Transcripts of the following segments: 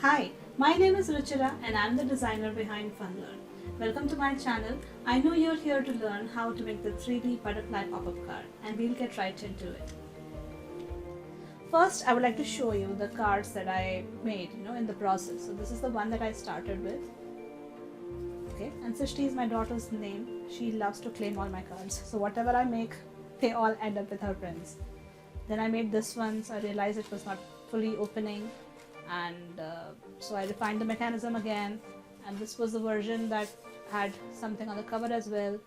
Hi, my name is Ruchira and I'm the designer behind FunLurn. Welcome to my channel. I know you're here to learn how to make the 3D butterfly pop-up card, and we'll get right into it. First, I would like to show you the cards that I made, in the process. So this is the one that I started with. Okay, and Sishti is my daughter's name. She loves to claim all my cards. So whatever I make, they all end up with her prints. Then I made this one, so I realized it was not fully opening, and so I refined the mechanism again, and this was the version that had something on the cover as well,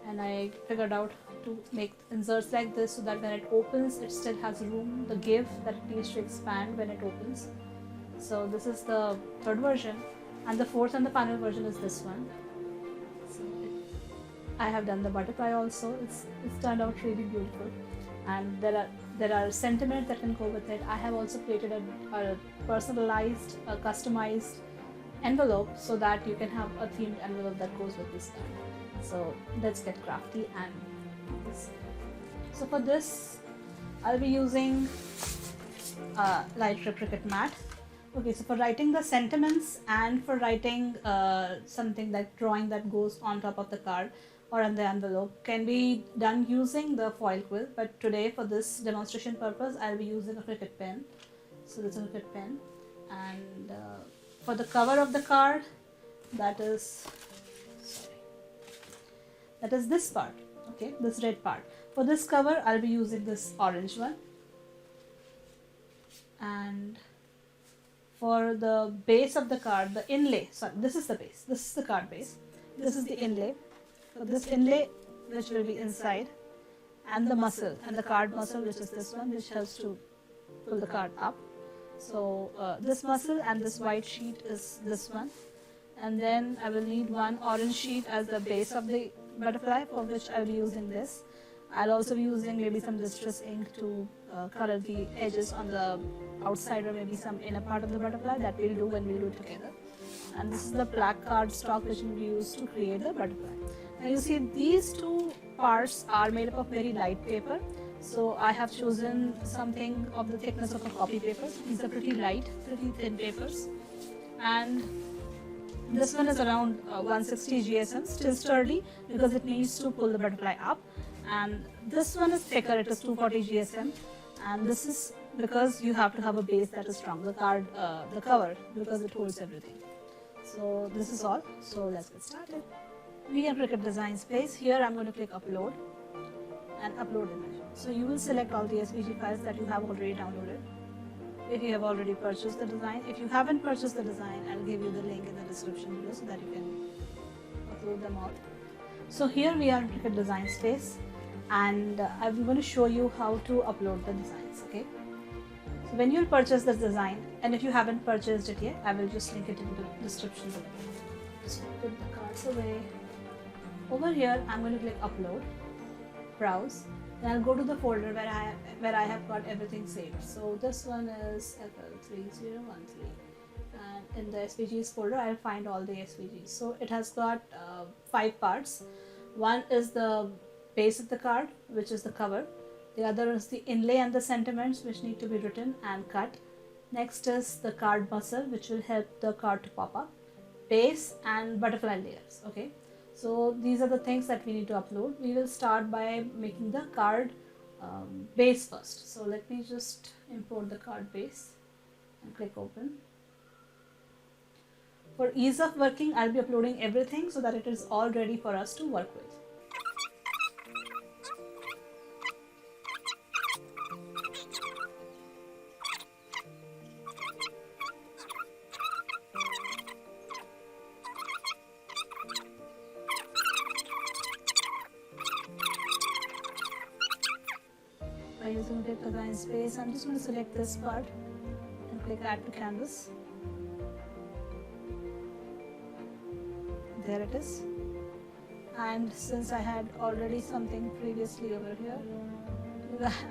and I figured out to make inserts like this so that when it opens it still has room, the give that it needs to expand when it opens. So this is the third version, and the fourth and the final version is this one. So I have done the butterfly also. It's turned out really beautiful, and there are sentiments that can go with it. I have also created a personalized, customized envelope so that you can have a themed envelope that goes with this card. So let's get crafty and this. So for this, I'll be using light Cricut mat. Okay, so for writing the sentiments and for writing something like drawing that goes on top of the card or on the envelope can be done using the foil quill, but today for this demonstration purpose I'll be using a Cricut pen. So this is a Cricut pen, and for the cover of the card, that is this part, okay, this red part. For this cover I'll be using this orange one, and for the base of the card, the inlay, sorry, this is the base, this is the card base, this is the inlay. So this inlay which will be inside, and the muscle, and the card muscle, which is this one, which helps to pull the card up. So this muscle and this white sheet is this one, and then I will need one orange sheet as the base of the butterfly, for which I will be using this. I'll also be using maybe some distress ink to color the edges on the outside or maybe some inner part of the butterfly. That we'll do when we do it together. And this is the black card stock which will be used to create the butterfly. Now you see these two parts are made up of very light paper. So I have chosen something of the thickness of a copy paper. These are pretty light, pretty thin papers. And this one is around 160 GSM, still sturdy because it needs to pull the butterfly up. And this one is thicker, it is 240 GSM. And this is because you have to have a base that is strong, the card, the cover, because it holds everything. So this is all. So let's get started. We are Cricut Design Space. Here I'm going to click upload and upload image. So you will select all the SVG files that you have already downloaded. If you have already purchased the design, if you haven't purchased the design, I'll give you the link in the description below so that you can upload them all. So here we are in Cricut Design Space, and I'm going to show you how to upload the designs. Okay. So when you'll purchase this design, and if you haven't purchased it yet, I will just link it in the description below. Just put the cards away. Over here, I'm going to click upload, browse, then I'll go to the folder where I have got everything saved. So this one is FL3013, and in the SVGs folder, I'll find all the SVGs. So it has got 5 parts. One is the base of the card, which is the cover. The other is the inlay and the sentiments, which need to be written and cut. Next is the card muscle, which will help the card to pop up. Base and butterfly layers. Okay, so these are the things that we need to upload. We will start by making the card base first. So let me just import the card base and click open. For ease of working, I'll be uploading everything so that it is all ready for us to work with. By using Cricut Design Space, I'm just going to select this part and click Add to Canvas. There it is. And since I had already something previously over here,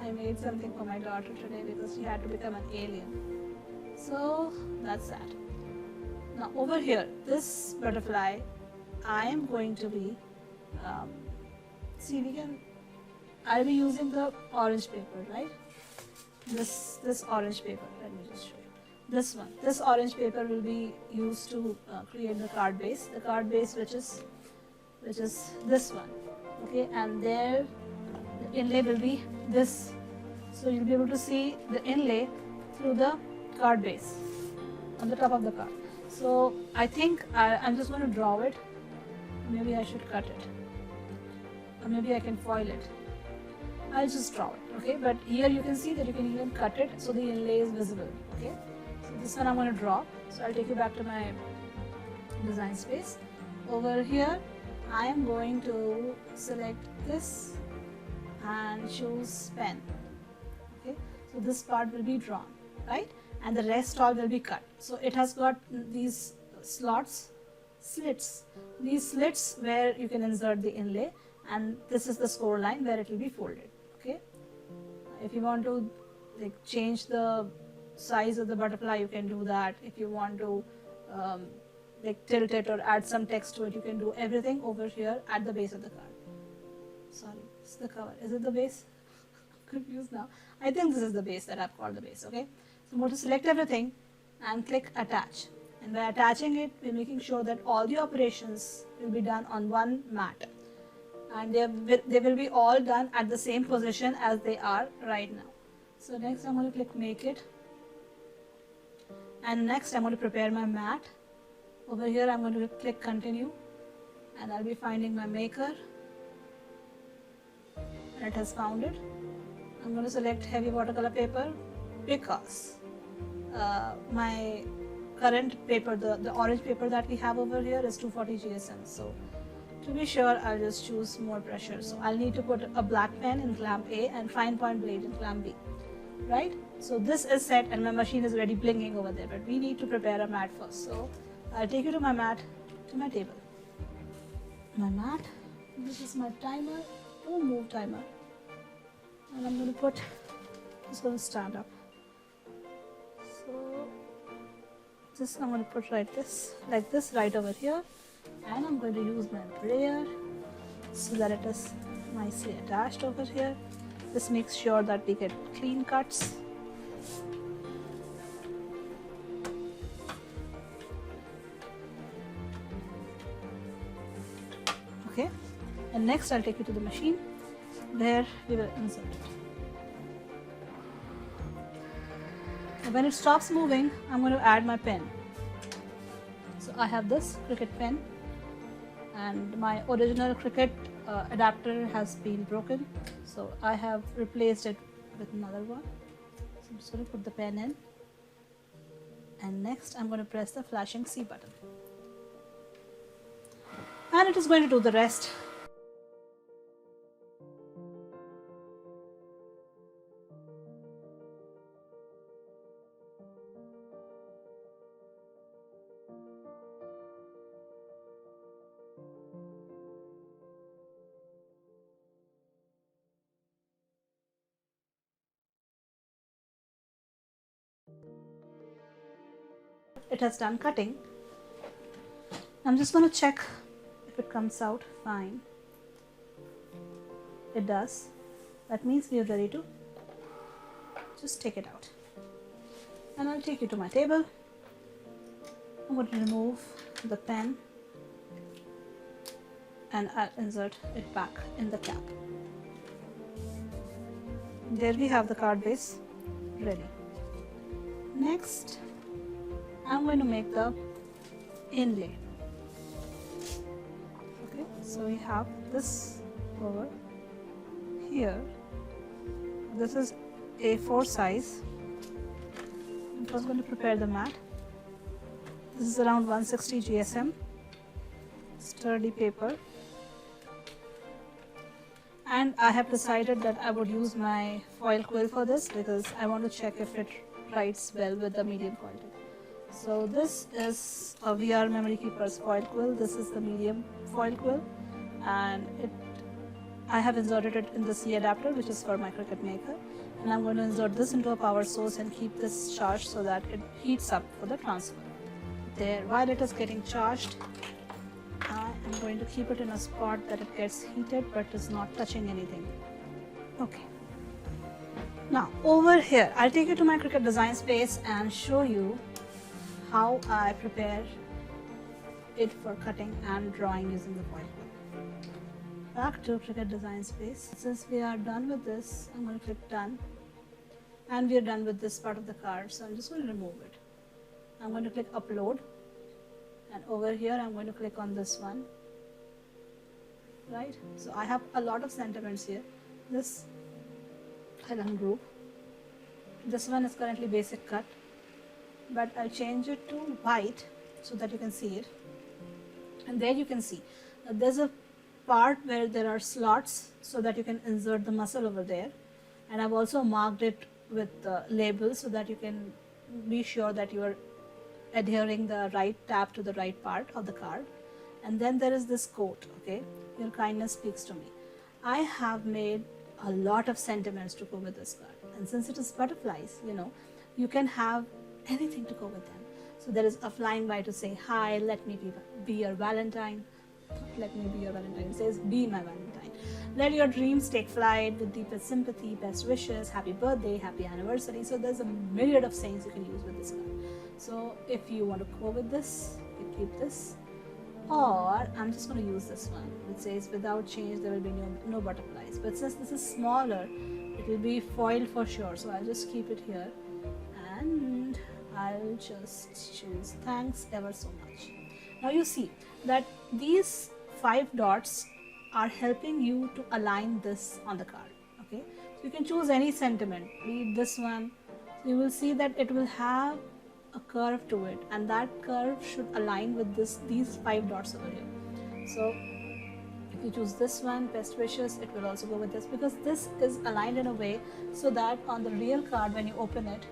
I made something for my daughter today because she had to become an alien. So that's that. Now over here, this butterfly, I am going to be, I'll be using the orange paper, right? This orange paper, let me just show you. this one. This orange paper will be used to create the card base. The card base which is this one. Okay, and there the inlay will be this. So you'll be able to see the inlay through the card base on the top of the card. So I think I'm just going to draw it. Maybe I should cut it, or maybe I can foil it. I'll just draw it, okay? But here you can see that you can even cut it so the inlay is visible, okay? So this one I'm going to draw. So I'll take you back to my design space. Over here, I am going to select this and choose pen, okay? So this part will be drawn, right? And the rest all will be cut. So it has got these slits, these slits where you can insert the inlay, and this is the score line where it will be folded. Okay, if you want to like change the size of the butterfly, you can do that. If you want to like tilt it or add some text to it, you can do everything over here at the base of the card. Sorry, it's the cover. Is it the base? I'm confused now. I think this is the base that I've called the base. Okay, so I'm going to select everything and click attach. And by attaching it, we're making sure that all the operations will be done on one mat. And they will be all done at the same position as they are right now. So next I'm going to click make it. And next I'm going to prepare my mat. Over here I'm going to click continue. And I'll be finding my maker. And it has found it. I'm going to select heavy watercolor paper because my current paper, the orange paper that we have over here is 240 GSM. So to be sure, I'll just choose more pressure. So I'll need to put a black pen in clamp A and fine point blade in clamp B, right? So this is set and my machine is already blinking over there, but we need to prepare a mat first. So I'll take you to my mat, to my table. My mat, this is my timer, don't move timer. And I'm going to put, just going to stand up. So this I'm going to put like this right over here, and I'm going to use my brayer so that it is nicely attached over here. This makes sure that we get clean cuts. Okay, and next I'll take you to the machine where we will insert it. When it stops moving, I'm going to add my pen. So I have this Cricut pen, and my original Cricut adapter has been broken, so I have replaced it with another one. So I'm just going to put the pen in, and next I'm going to press the flashing C button, and it is going to do the rest. It has done cutting. I'm just going to check if it comes out fine. It does. That means we are ready to just take it out. And I'll take you to my table. I'm going to remove the pen and I'll insert it back in the cap. There we have the card base ready. Next, I'm going to make the inlay. Okay, so we have this over here. This is A4 size. I'm first going to prepare the mat. This is around 160 GSM, sturdy paper. And I have decided that I would use my foil quill for this because I want to check if it writes well with the medium foil tip. So this is a VR Memory Keeper's foil quill. This is the medium foil quill, and I have inserted it in the C adapter, which is for my Cricut Maker. And I'm going to insert this into a power source and keep this charged so that it heats up for the transfer. There, while it is getting charged, I am going to keep it in a spot that it gets heated but is not touching anything. Okay. Now over here, I'll take you to my Cricut design space and show you how I prepare it for cutting and drawing using the foil quill. Back to Cricut design space. Since we are done with this, I'm going to click done, and we are done with this part of the card, so I'm just going to remove it. I'm going to click upload, and over here I'm going to click on this one, right? So I have a lot of sentiments here. This I'll ungroup. This one is currently basic cut, but I'll change it to white so that you can see it. And there you can see there's a part where there are slots so that you can insert the muscle over there, and I've also marked it with labels so that you can be sure that you are adhering the right tab to the right part of the card. And then there is this quote, okay, your kindness speaks to me. I have made a lot of sentiments to go with this card, and since it is butterflies, you know, you can have anything to go with them. So there is a flying by to say hi, let me be your Valentine. Let me be your Valentine. It says be my Valentine. Let your dreams take flight with deepest sympathy, best wishes, happy birthday, happy anniversary. So there's a myriad of sayings you can use with this card. So if you want to go with this, you keep this, or I'm just going to use this one. It says without change there will be no butterflies, but since this is smaller, it will be foiled for sure. So I'll just keep it here, and I'll just choose thanks ever so much. Now you see that these 5 dots are helping you to align this on the card, okay? So you can choose any sentiment, be it this one. So you will see that it will have a curve to it, and that curve should align with these 5 dots over here. So if you choose this one, best wishes, it will also go with this, because this is aligned in a way so that on the real card when you open it,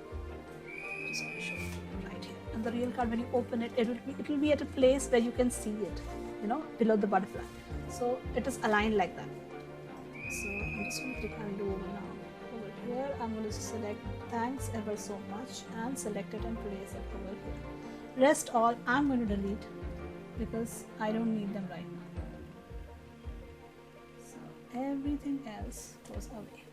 just going to show it right here. On the real card when you open it, it will be at a place where you can see it, you know, below the butterfly. So it is aligned like that. So I'm just going to click undo over now. Over here I'm going to select thanks ever so much and select it and place it over here. Rest all I'm going to delete because I don't need them right now. So everything else goes away.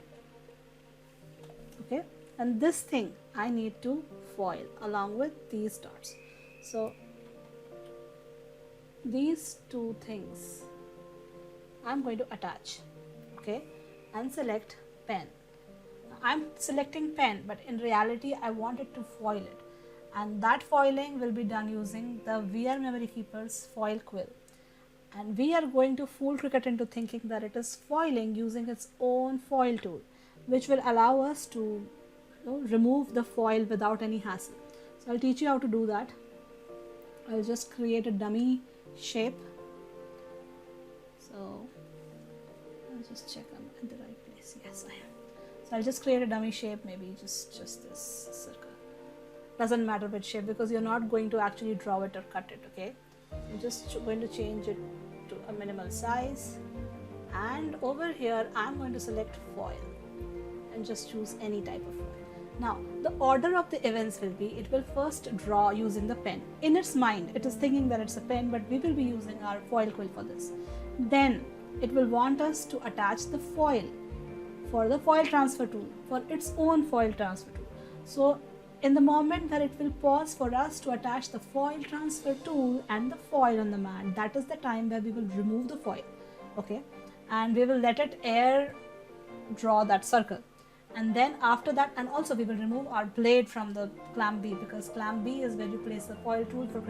Okay, and this thing I need to foil along with these dots. So these 2 things I'm going to attach, okay, and select pen. I'm selecting pen, but in reality I wanted to foil it, and that foiling will be done using the VR Memory Keeper's foil quill. And we are going to fool Cricut into thinking that it is foiling using its own foil tool, which will allow us to remove the foil without any hassle. So I'll teach you how to do that. I'll just create a dummy shape. So I'll just check I'm in the right place. Yes, I am. So I'll just create a dummy shape, maybe just this circle. Doesn't matter which shape, because you're not going to actually draw it or cut it, okay? I'm just going to change it to a minimal size, and over here I'm going to select foil and just choose any type of foil. Now the order of the events will be, it will first draw using the pen. In its mind it is thinking that it's a pen, but we will be using our foil quill for this. Then it will want us to attach the foil for the foil transfer tool, for its own foil transfer tool. So in the moment that it will pause for us to attach the foil transfer tool and the foil on the mat, that is the time where we will remove the foil, okay, and we will let it air draw that circle. And then after that, and also we will remove our blade from the clamp B, because clamp B is where you place the foil tool for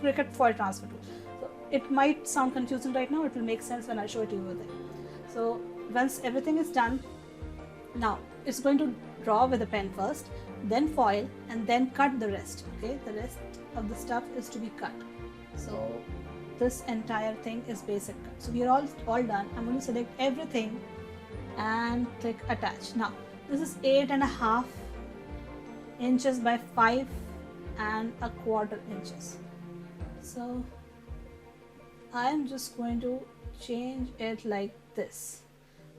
Cricut foil transfer tool. So it might sound confusing right now, it will make sense when I show it to you over there. So once everything is done, now it's going to draw with a pen first, then foil, and then cut the rest, okay? The rest of the stuff is to be cut. So this entire thing is basic cut. So we are all done. I'm going to select everything and click attach. Now this is 8.5 inches by 5.25 inches. So I'm just going to change it like this.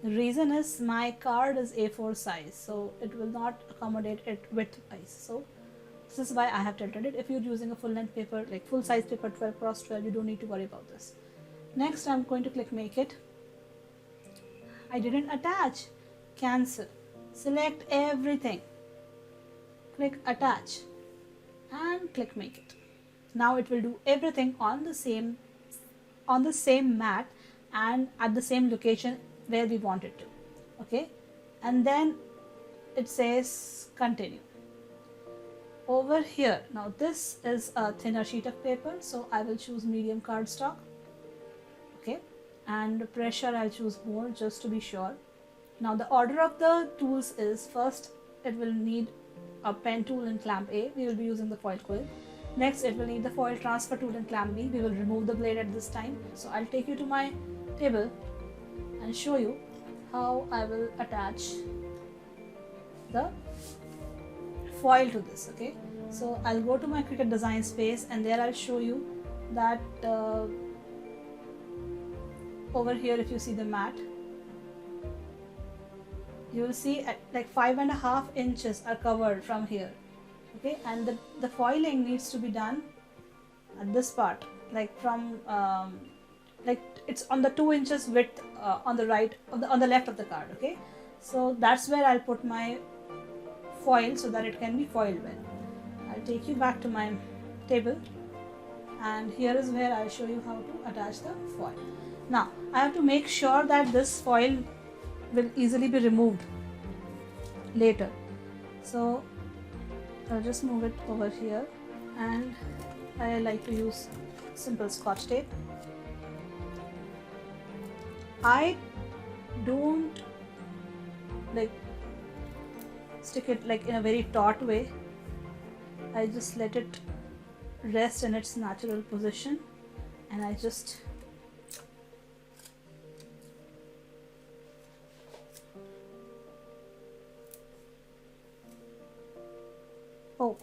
The reason is my card is A4 size, so it will not accommodate it width-wise. So this is why I have tilted it. If you're using a full length paper, like full size paper 12x12, you don't need to worry about this. Next I'm going to click make it. I didn't attach, cancel. select everything, click attach and click make it. Now it will do everything on the same mat and at the same location where we want it to. Okay, and then it says continue. Over here, now this is a thinner sheet of paper, so I will choose medium cardstock. Okay, and pressure I'll choose more just to be sure. Now the order of the tools is, first it will need a pen tool in clamp A, we will be using the foil quill. Next it will need the foil transfer tool in clamp B, we will remove the blade at this time. So I'll take you to my table and show you how I will attach the foil to this. Okay, so I'll go to my Cricut design space and there I'll show you that over here, if you see the mat, you will see at like 5.5 inches are covered from here. Okay, and the foiling needs to be done at this part, like from like it's on the 2 inches width on the right on the left of the card. Okay, so that's where I'll put my foil so that it can be foiled well. I'll take you back to my table and here is where I'll show you how to attach the foil. Now I have to make sure that this foil will easily be removed later, so I'll just move it over here and I like to use simple scotch tape. I don't like stick it like in a very taut way. I just let it rest in its natural position and I just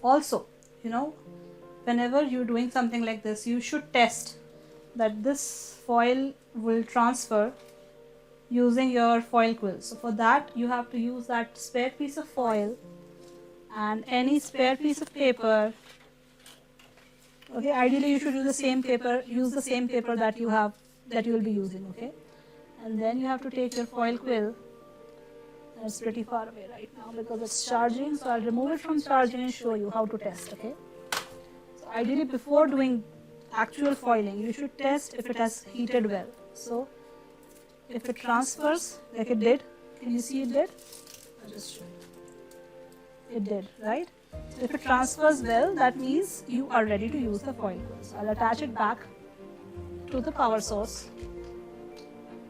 also, you know, whenever you're doing something like this, you should test that this foil will transfer using your foil quill. So for that you have to use that spare piece of foil and any spare piece of paper. Okay, ideally you should use the same paper that you will be using. Okay, and then you have to take your foil quill. It's pretty far away right now because it's charging, so I'll remove it from charging and show you how to test. Okay, so ideally before doing actual foiling you should test if it has heated well. So if it transfers like it did, can you see it did? I'll just show you. It did, right? So if it transfers well, that means you are ready to use the foil quill. So I'll attach it back to the power source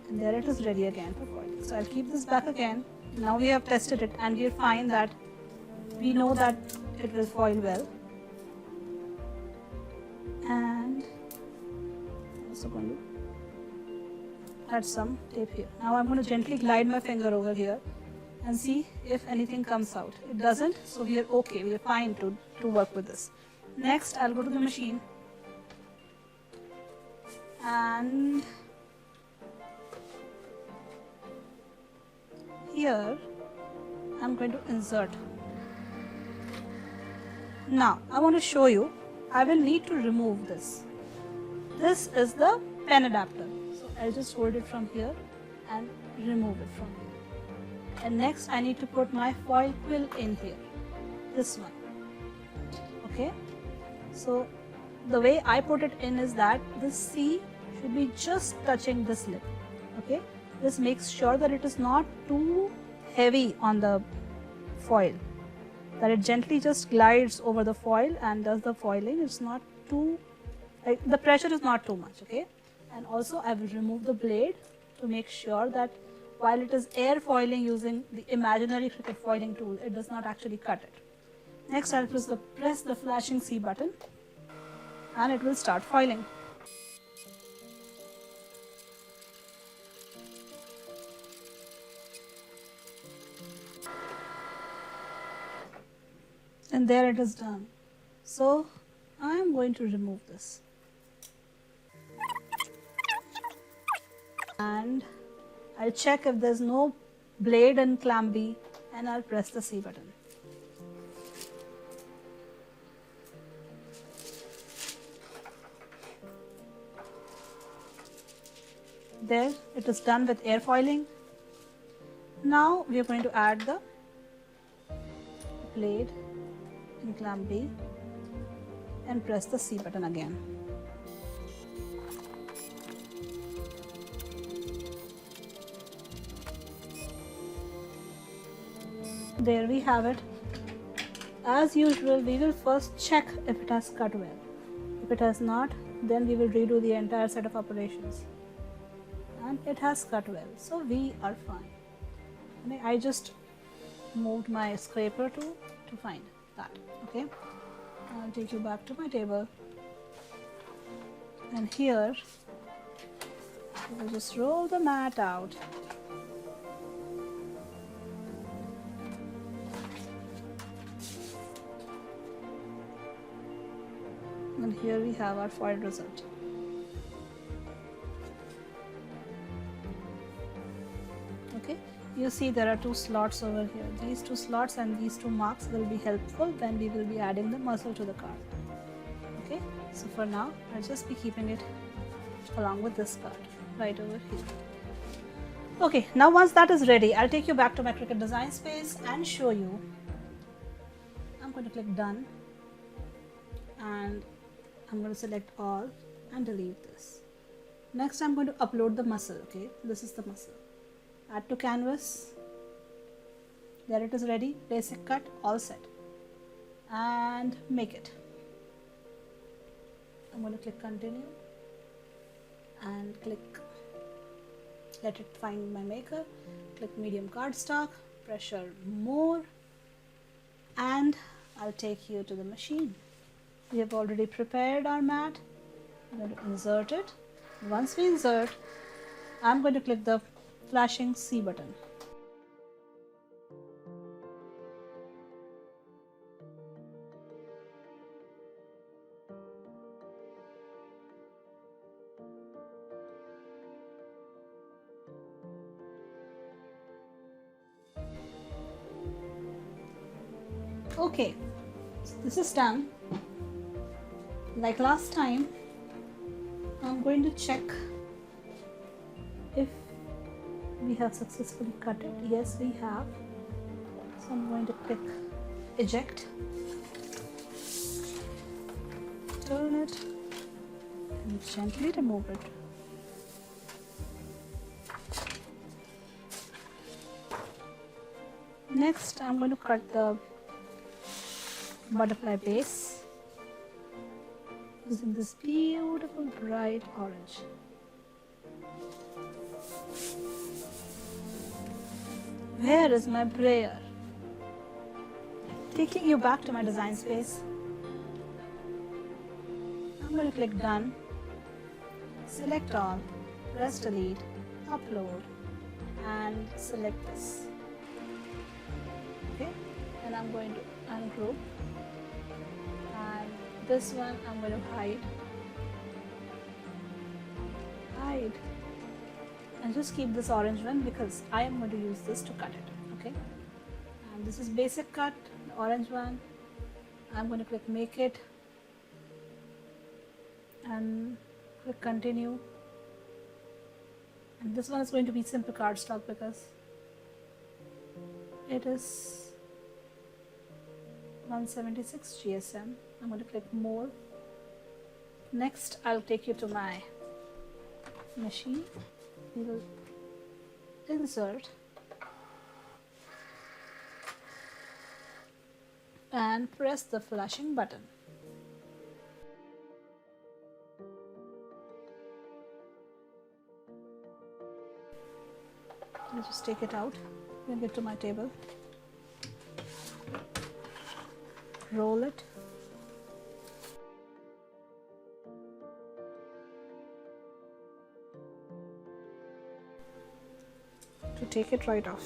and there it is ready again for foiling. So I'll keep this back again. Now we have tested it and we find that we know that it will foil well. And I'm also going to add some tape here. Now I'm going to gently glide my finger over here and see if anything comes out. It doesn't, so we are okay, we are fine to work with this. Next I'll go to the machine and here I'm going to insert. Now I want to show you, I will need to remove this. This is the pen adapter, so I'll just hold it from here and remove it from here. And next I need to put my foil quill in here, this one. Okay, so the way I put it in is that this C should be just touching this lip. Okay, this makes sure that it is not too heavy on the foil, that it gently just glides over the foil and does the foiling. It's not too, like, the pressure is not too much. Okay, and also I will remove the blade to make sure that while it is air foiling using the imaginary Cricut foiling tool, it does not actually cut it. Next I'll press the flashing C button and it will start foiling. And there it is done. So I am going to remove this and I'll check if there's no blade in clamp B and I'll press the C button. There, it is done with air foiling. Now we are going to add the blade in clamp B and press the C button again. There we have it. As usual, we will first check if it has cut well. If it has not, then we will redo the entire set of operations. And it has cut well, so we are fine. I just moved my scraper to find that. Okay, I'll take you back to my table, and here we'll just roll the mat out. And here we have our foiled result. Okay, you see there are two slots over here. These two slots and these two marks will be helpful when we will be adding the muzzle to the card. Okay, so for now I'll just be keeping it along with this card right over here. Okay, now once that is ready, I'll take you back to my Cricut design space and show you. I'm going to click done, and I'm going to select all and delete this. Next I'm going to upload the muzzle. Okay, this is the muzzle. Add to canvas. There it is ready. Basic cut, all set. And make it. I'm going to click continue and click let it find my maker. Click medium cardstock, pressure more, and I'll take you to the machine. We have already prepared our mat. I'm going to insert it. Once we insert, I'm going to click the flashing C button. Okay, so this is done. Like last time, I'm going to check if we have successfully cut it. Yes, we have. So I'm going to click eject, turn it, and gently remove it. Next, I'm going to cut the butterfly base using this beautiful bright orange. Where is my brayer? Taking you back to my design space, I'm going to click done, select all, press delete, upload, and select this. Okay, and I'm going to ungroup, and this one I'm going to hide, and just keep this orange one because I am going to use this to cut it. Okay, and this is basic cut, the orange one. I'm going to click make it and click continue, and this one is going to be simple cardstock because it is 176 GSM. I'm going to click more. Next, I'll take you to my machine. We will insert and press the flashing button. I'll just take it out, bring it to my table, roll it, to take it right off.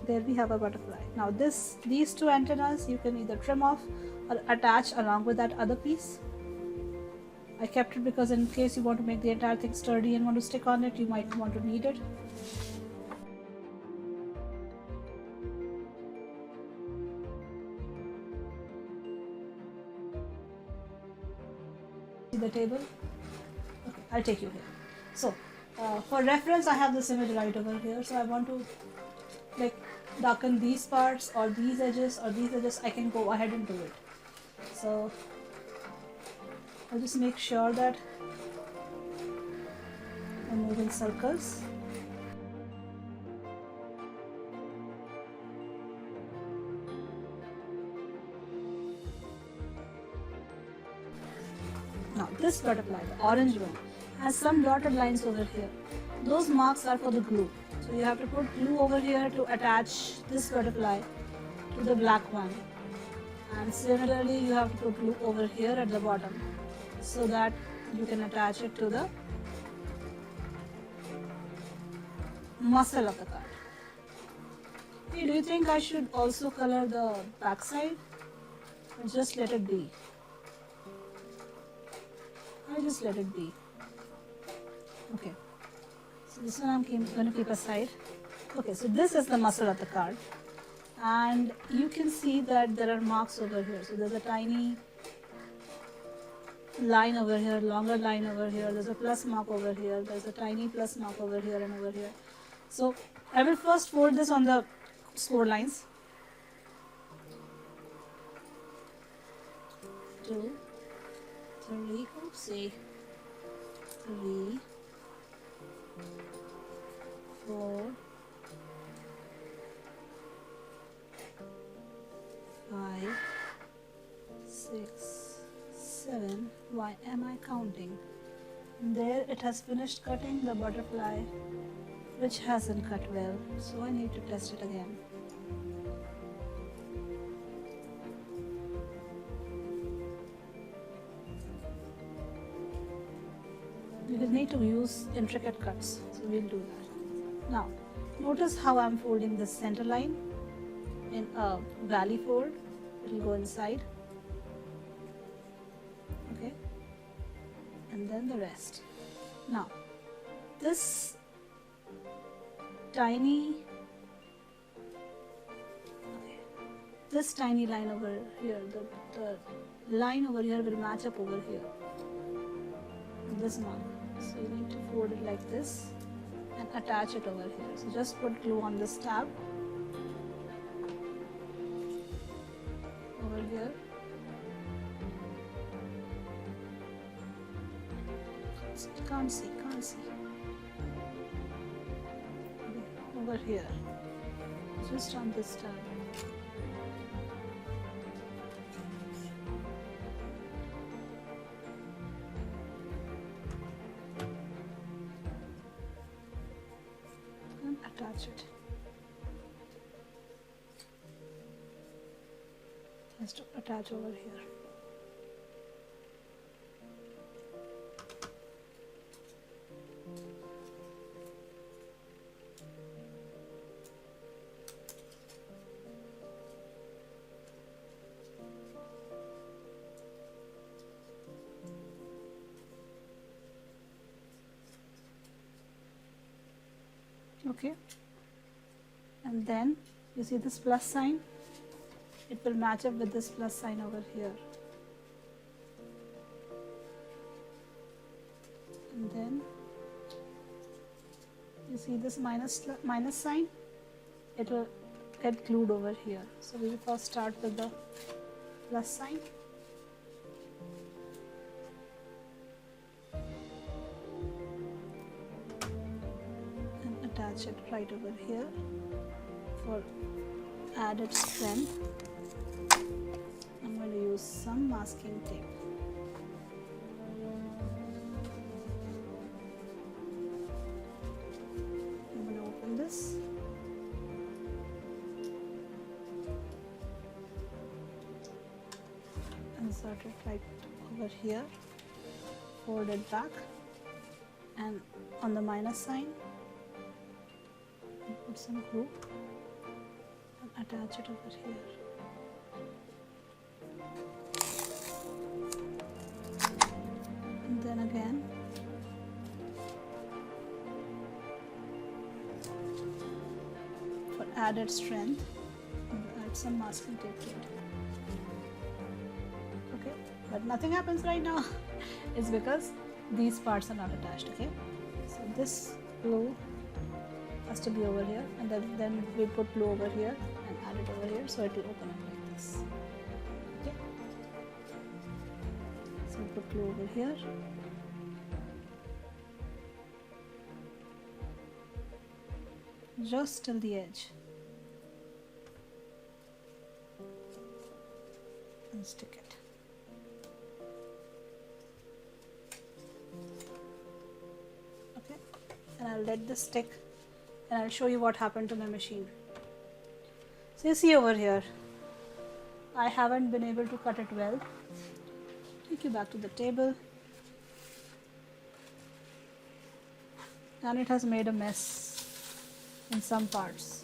There we have a butterfly. Now these two antennas you can either trim off or attach along with that other piece. I kept it because in case you want to make the entire thing sturdy and want to stick on it, you might want to need it. See the table? Okay, I'll take you here. So for reference, I have this image right over here. So I want to like darken these parts or these edges or these edges, I can go ahead and do it. So I'll just make sure that I move in circles. Now this butterfly, the orange one, has some dotted lines over here. Those marks are for the glue. So you have to put glue over here to attach this butterfly to the black one. And similarly, you have to put glue over here at the bottom so that you can attach it to the muscle of the card. Hey, do you think I should also color the back side? Or just let it be? I just let it be. Okay. So this one I'm going to keep aside. Okay, so this is the muscle of the card. And you can see that there are marks over here. So there's a tiny line over here, longer line over here. There's a plus mark over here. There's a tiny plus mark over here and over here. So I will first fold this on the score lines. 2, 3, oopsie, 3, 4, 5, 6, 7. Why am I counting? There it has finished cutting the butterfly, which hasn't cut well, so I need to test it again. You will need to use intricate cuts, so we'll do that. Now, notice how I'm folding this center line in a valley fold. It will go inside, okay, and then the rest. Now, this tiny line over here, the line over here will match up over here, this mark. So you need to fold it like this and attach it over here. So just put glue on this tab over here. Can't see. Over here, just on this tab. And attach it. Just attach over here. Okay, and then you see this plus sign, it will match up with this plus sign over here, and then you see this minus sign, it will get glued over here. So we will first start with the plus sign. Attach it right over here for added strength. I'm going to use some masking tape. I'm going to open this. Insert it right over here, fold it back, and on the minus sign put some glue and attach it over here. And then again for added strength, add some masking tape to it. Okay, but nothing happens right now. It's because these parts are not attached. Okay, so this glue has to be over here, and then we put glue over here and add it over here, so it will open up like this. Okay, so put glue over here. Just till the edge and stick it. Okay, and I'll let this stick and I'll show you what happened to my machine. So you see over here, I haven't been able to cut it well. Take you back to the table, and it has made a mess in some parts.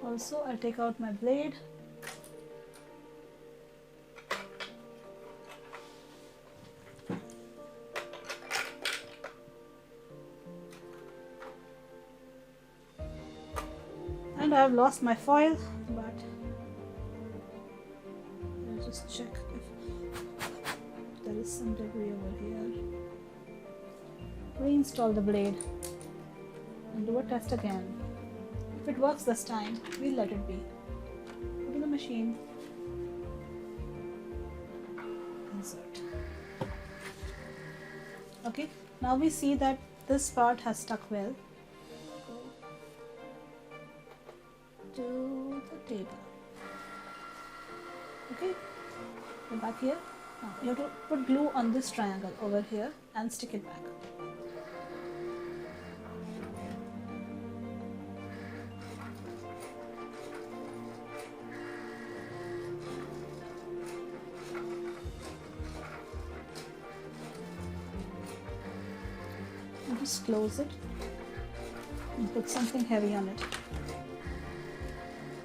Also, I'll take out my blade. And I've lost my foil, but I'll just check if there is some debris over here. Reinstall the blade and do a test again. If it works this time, we'll let it be. Go to the machine, insert. Okay, now we see that this part has stuck well. Go to the table. Okay, go back here. Now you have to put glue on this triangle over here and stick it back. And just close it and put something heavy on it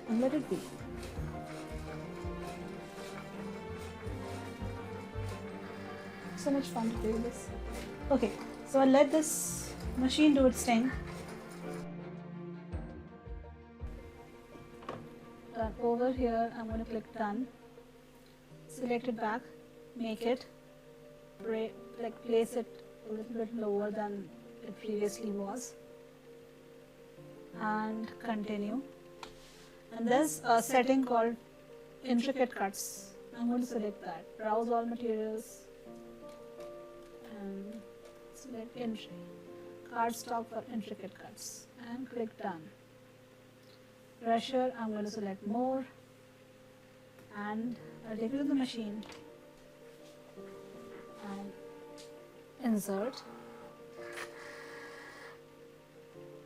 and let it be. So much fun to play with this. Okay, so I'll let this machine do its thing. Done. Over here, I'm going to click done. Select it back, make it, place it a little bit lower than it previously was, and continue. And there's a setting called intricate cuts. I'm going to select that. Browse all materials and select cardstock for intricate cuts and click done. Pressure, I'm going to select more, and I'll take it to the machine and insert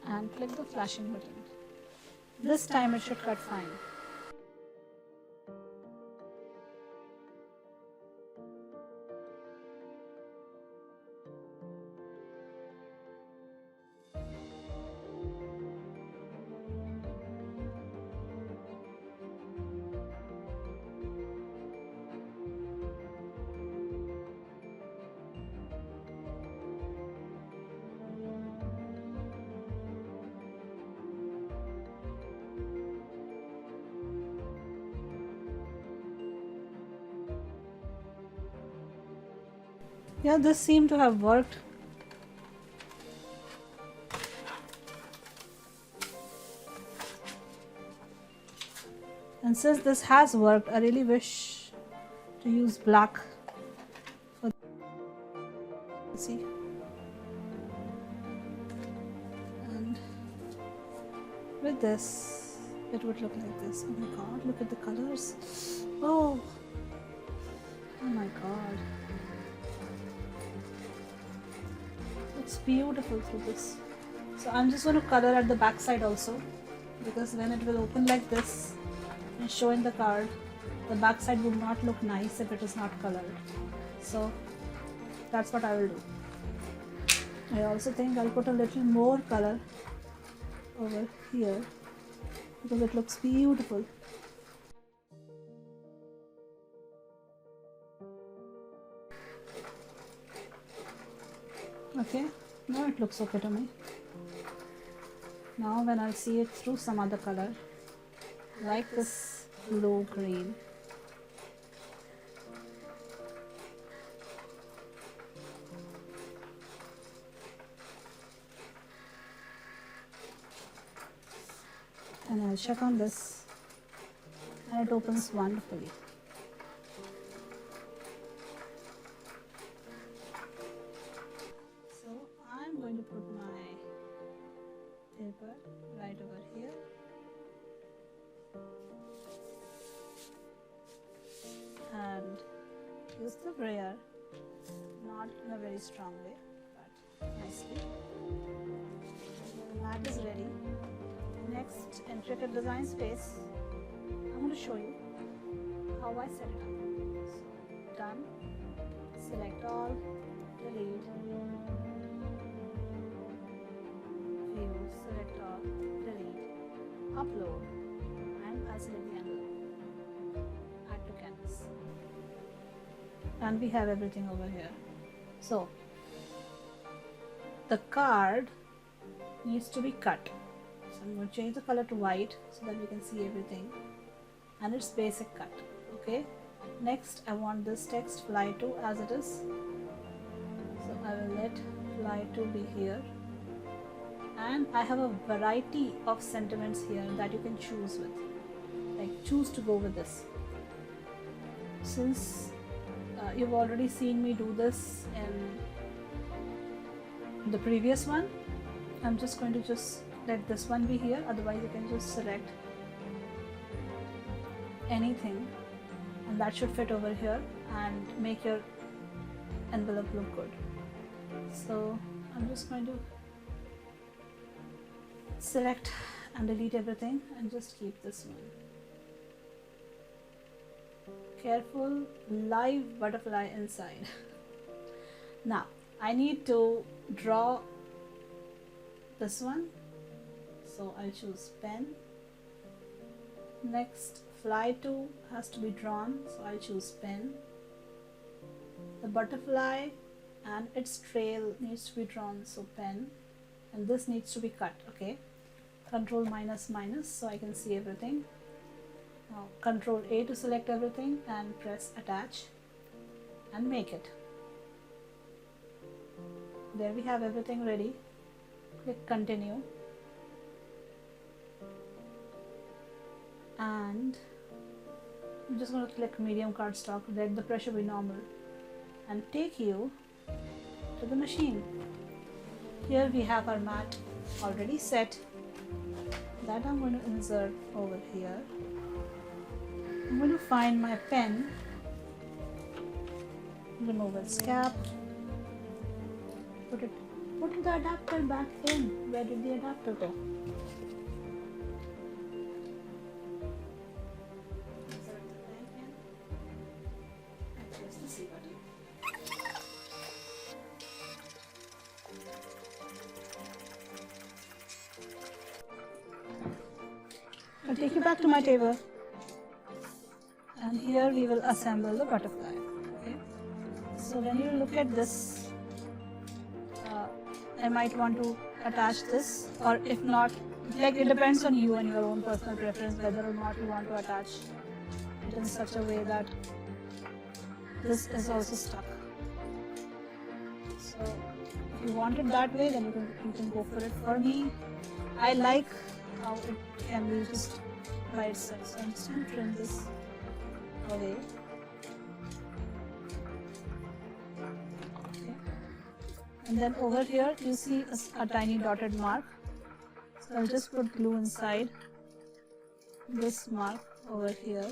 and click the flashing button. This time it should cut fine. Yeah, this seemed to have worked. And since this has worked, I really wish to use black for see. And with this, it would look like this. Oh my god, look at the colors. Oh my god. It's beautiful through this. So I'm just going to color at the back side also, because when it will open like this and showing the card, the back side would not look nice if it is not colored. So that's what I will do. I also think I'll put a little more color over here because it looks beautiful. Okay, now it looks okay to me. Now when I'll see it through some other color, like this blue green, and I'll check on this, and it opens wonderfully. So I'm going to put my paper right over here. And use the brayer, not in a very strong way, but nicely. The mat is ready. Next, in Cricut Design Space, I'm going to show you how I set it up. So, done. Select all, delete, view, select all, delete, upload, and I'll select the envelope. Add to canvas. And we have everything over here. So the card needs to be cut. So I'm going to change the color to white so that we can see everything, and it's basic cut. Okay, next I want this text fly to as it is, so I will let fly to be here, and I have a variety of sentiments here that you can choose with, like choose to go with this. Since you've already seen me do this in the previous one, I'm just going to just let this one be here. Otherwise you can just select anything and that should fit over here and make your envelope look good. So I'm just going to select and delete everything and just keep this one. Careful, live butterfly inside. Now I need to draw this one, so I'll choose pen. Next, fly to has to be drawn, so I'll choose pen. The butterfly and its trail needs to be drawn, so pen, and this needs to be cut. Okay, Control minus minus so I can see everything. Now Control A to select everything and press attach and make it. There we have everything ready. Click continue, and I'm just going to click medium cardstock, let the pressure be normal, and take you to the machine. Here we have our mat already set that I'm going to insert over here. I'm going to find my pen, remove its cap, put the adapter back in. Where did the adapter go? Insert the pen in and press the C button. I'll take you back to my table, and here we will assemble the butterfly. Okay, so when you look at this, I might want to attach this, or if not, like it depends on you and your own personal preference whether or not you want to attach it in such a way that this is also stuck. So if you want it that way, then you can go for it. For me, I like how it can be just by itself, so I'm just going to trim this away. Okay. And then over here you see a tiny dotted mark, so I'll just put glue inside this mark over here.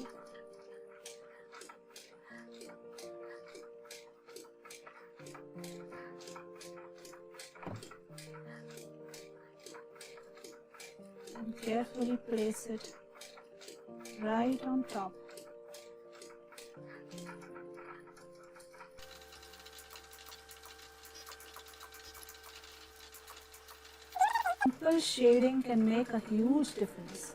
And carefully place it right on top. Simple shading can make a huge difference.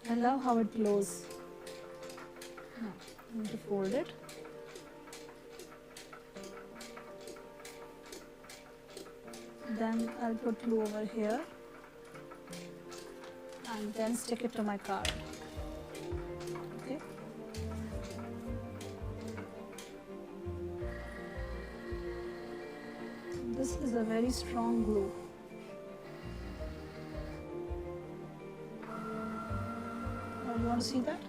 I love how it glows. Now I'm going to fold it. Then I'll put glue over here and then stick it to my card. Okay. This is a very strong glue. Oh, you want to see that?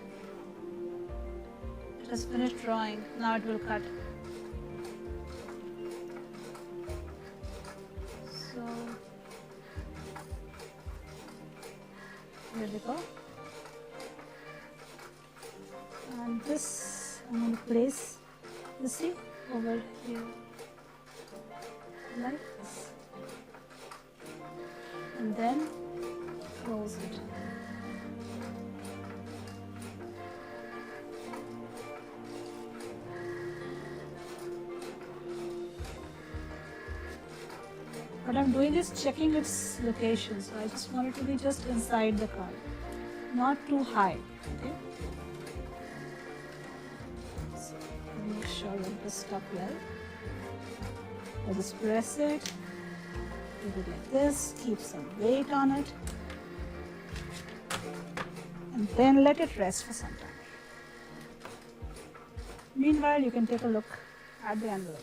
It has finished drawing. Now it will cut. So here we go. And this I'm going to place, you see, over here like this, and then close it. What I'm doing is checking its location, so I just want it to be just inside the card, not too high. Okay. So make sure it is stuck well. I just press it, do it like this, keep some weight on it, and then let it rest for some time. Meanwhile, you can take a look at the envelope.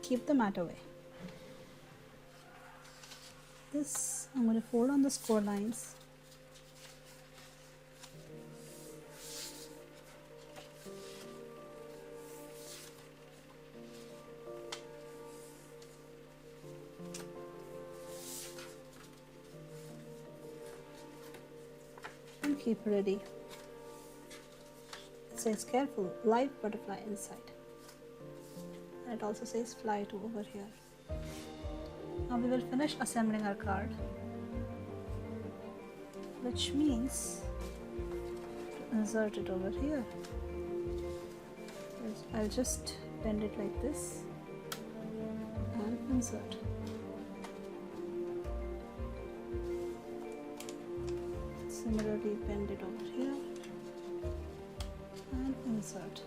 Keep the mat away. This I'm going to fold on the score lines. And keep ready. It says careful, live butterfly inside. It also says fly to over here. Now we will finish assembling our card, which means to insert it over here. I'll just bend it like this and insert. Similarly bend it over here and insert.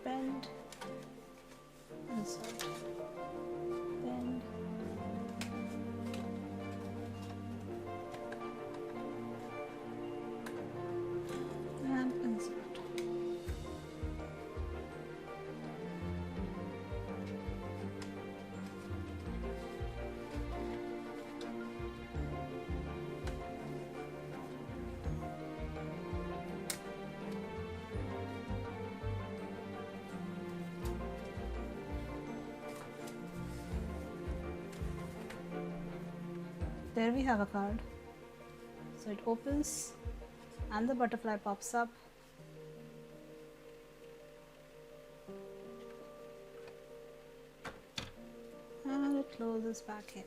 Bend, insert, bend, and insert. There we have a card. So it opens and the butterfly pops up. And it closes back in.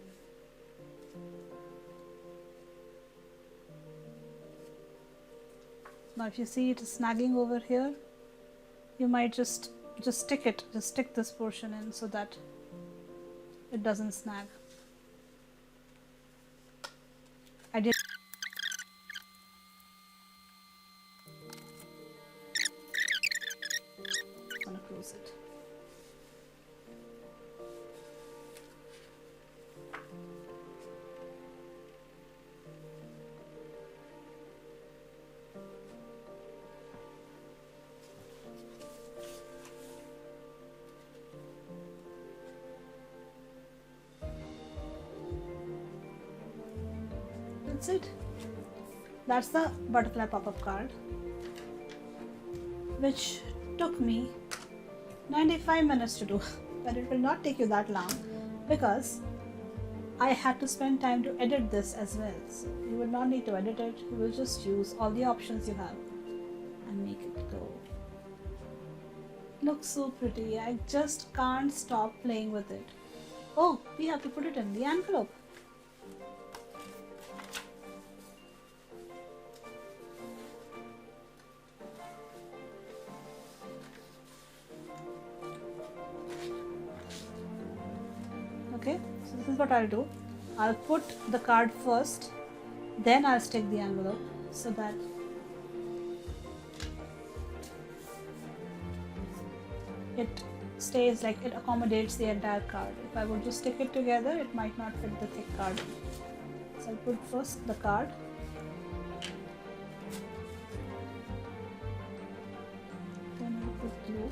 Now if you see it is snagging over here, you might just stick this portion in so that it doesn't snag. I did. I'm gonna close it. That's it. That's the butterfly pop-up card, which took me 95 minutes to do, but it will not take you that long because I had to spend time to edit this as well. So you will not need to edit it, you will just use all the options you have and make it go. Looks so pretty, I just can't stop playing with it. Oh, we have to put it in the envelope. So this is what I'll do. I'll put the card first, then I'll stick the envelope so that it stays, like it accommodates the entire card. If I were to stick it together, it might not fit the thick card. So I'll put first the card. Then I'll put glue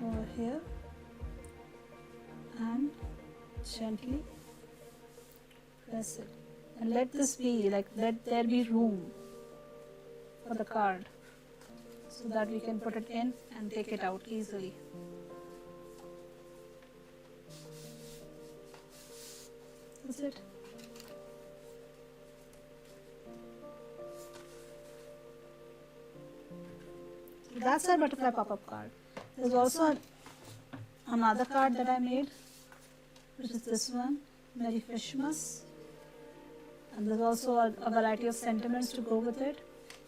over here and gently press it. And let this be, like, let there be room for the card so that we can put it in and take it out easily. That's it. So that's our butterfly pop-up card. There's also another card that I made, which is this one, Merry Fishmas. And there's also a variety of sentiments to go with it.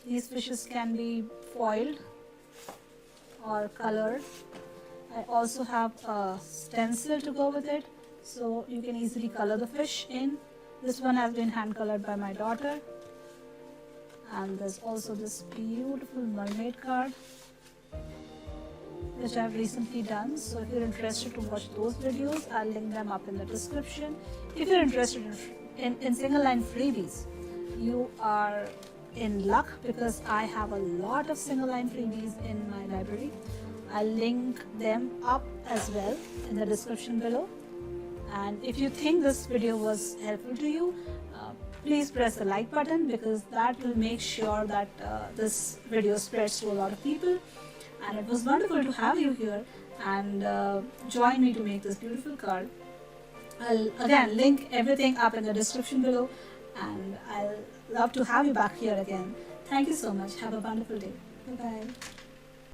These fishes can be foiled or colored. I also have a stencil to go with it, so you can easily color the fish in. This one has been hand colored by my daughter. And there's also this beautiful mermaid card, which I've recently done. So if you're interested to watch those videos, I'll link them up in the description. If you're interested in single line freebies, you are in luck because I have a lot of single line freebies in my library. I'll link them up as well in the description below. And if you think this video was helpful to you, please press the like button, because that will make sure that this video spreads to a lot of people. And it was wonderful to have you here and join me to make this beautiful card. I'll again link everything up in the description below, and I'll love to have you back here again. Thank you so much. Have a wonderful day. Bye-bye.